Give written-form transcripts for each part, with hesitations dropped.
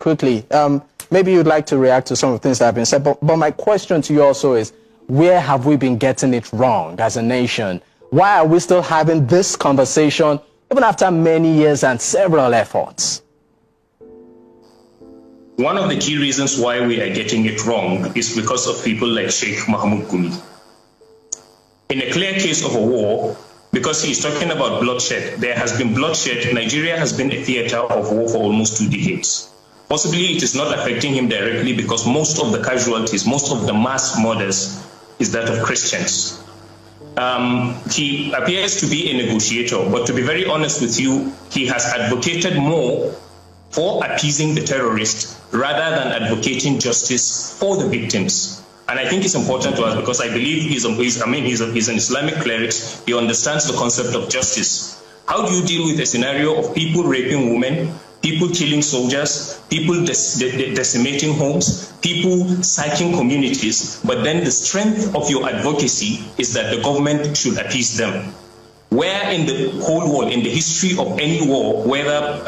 quickly. Maybe you'd like to react to some of the things that have been said, but my question to you also is, where have we been getting it wrong as a nation? Why are we still having this conversation even after many years and several efforts? One of the key reasons why we are getting it wrong is because of people like Sheikh Mahmoud Gumi. In a clear case of a war, because he's talking about bloodshed, there has been bloodshed. Nigeria has been a theater of war for almost 2 decades. Possibly it is not affecting him directly because most of the casualties, most of the mass murders is that of Christians. He appears to be a negotiator, but to be very honest with you, he has advocated more for appeasing the terrorists rather than advocating justice for the victims. And I think it's important to us because I believe he's an Islamic cleric. He understands the concept of justice. How do you deal with a scenario of people raping women, people killing soldiers, people decimating homes, people sacking communities, but then the strength of your advocacy is that the government should appease them? Where in the whole world, in the history of any war, whether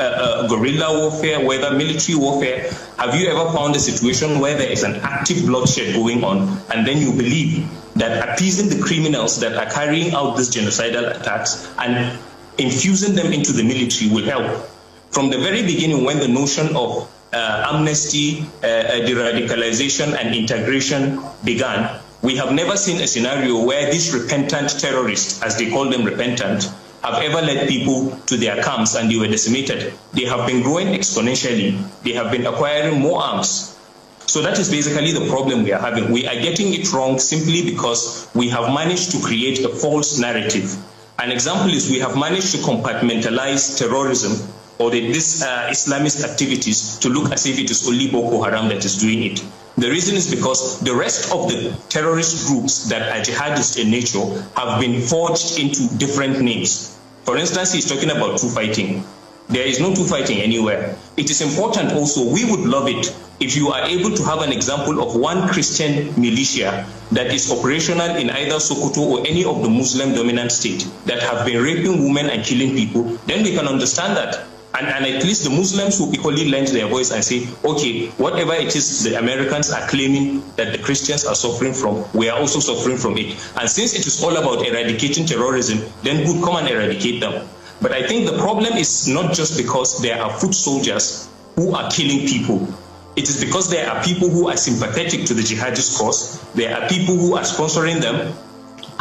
guerrilla warfare, whether military warfare, have you ever found a situation where there is an active bloodshed going on and then you believe that appeasing the criminals that are carrying out these genocidal attacks and infusing them into the military will help? From the very beginning, when the notion of amnesty, de-radicalization and integration began, we have never seen a scenario where these repentant terrorists, as they call them repentant, have ever led people to their camps and they were decimated. They have been growing exponentially. They have been acquiring more arms. So that is basically the problem we are having. We are getting it wrong simply because we have managed to create a false narrative. An example is we have managed to compartmentalize terrorism or these Islamist activities to look as if it is only Boko Haram that is doing it. The reason is because the rest of the terrorist groups that are jihadist in nature have been forged into different names. For instance, he's talking about two fighting. There is no two fighting anywhere. It is important also, we would love it if you are able to have an example of one Christian militia that is operational in either Sokoto or any of the Muslim dominant state that have been raping women and killing people, then we can understand that. And at least the Muslims will equally lend their voice and say, okay, whatever it is the Americans are claiming that the Christians are suffering from, we are also suffering from it. And since it is all about eradicating terrorism, then good, come and eradicate them. But I think the problem is not just because there are foot soldiers who are killing people. It is because there are people who are sympathetic to the jihadist cause, there are people who are sponsoring them,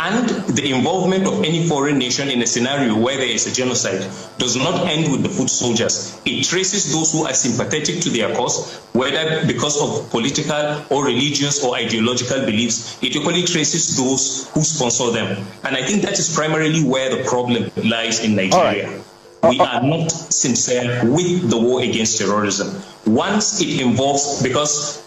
and the involvement of any foreign nation in a scenario where there is a genocide does not end with the foot soldiers. It traces those who are sympathetic to their cause, whether because of political or religious or ideological beliefs. It equally traces those who sponsor them. And I think that is primarily where the problem lies in Nigeria. We are not sincere with the war against terrorism. Once it involves, because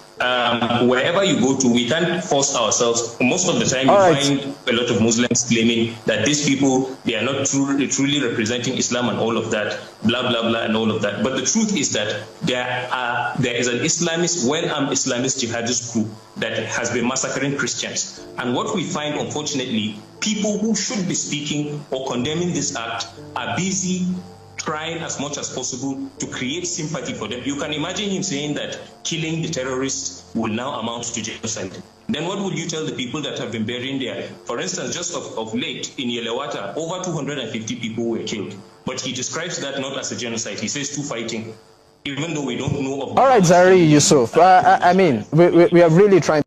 wherever you go to, we can't force ourselves. Most of the time, you find a lot of Muslims claiming that these people, they are not truly representing Islam and all of that, blah, blah, blah, and all of that. But the truth is that there is an Islamist, well-armed Islamist jihadist group that has been massacring Christians. And what we find, unfortunately, people who should be speaking or condemning this act are busy trying as much as possible to create sympathy for them. You can imagine him saying that killing the terrorists will now amount to genocide. Then what will you tell the people that have been burying there? For instance, just of late in Yelewata, over 250 people were killed. But he describes that not as a genocide. He says two fighting, even though we don't know of... All right, Zari Yusuf. I mean, we are really trying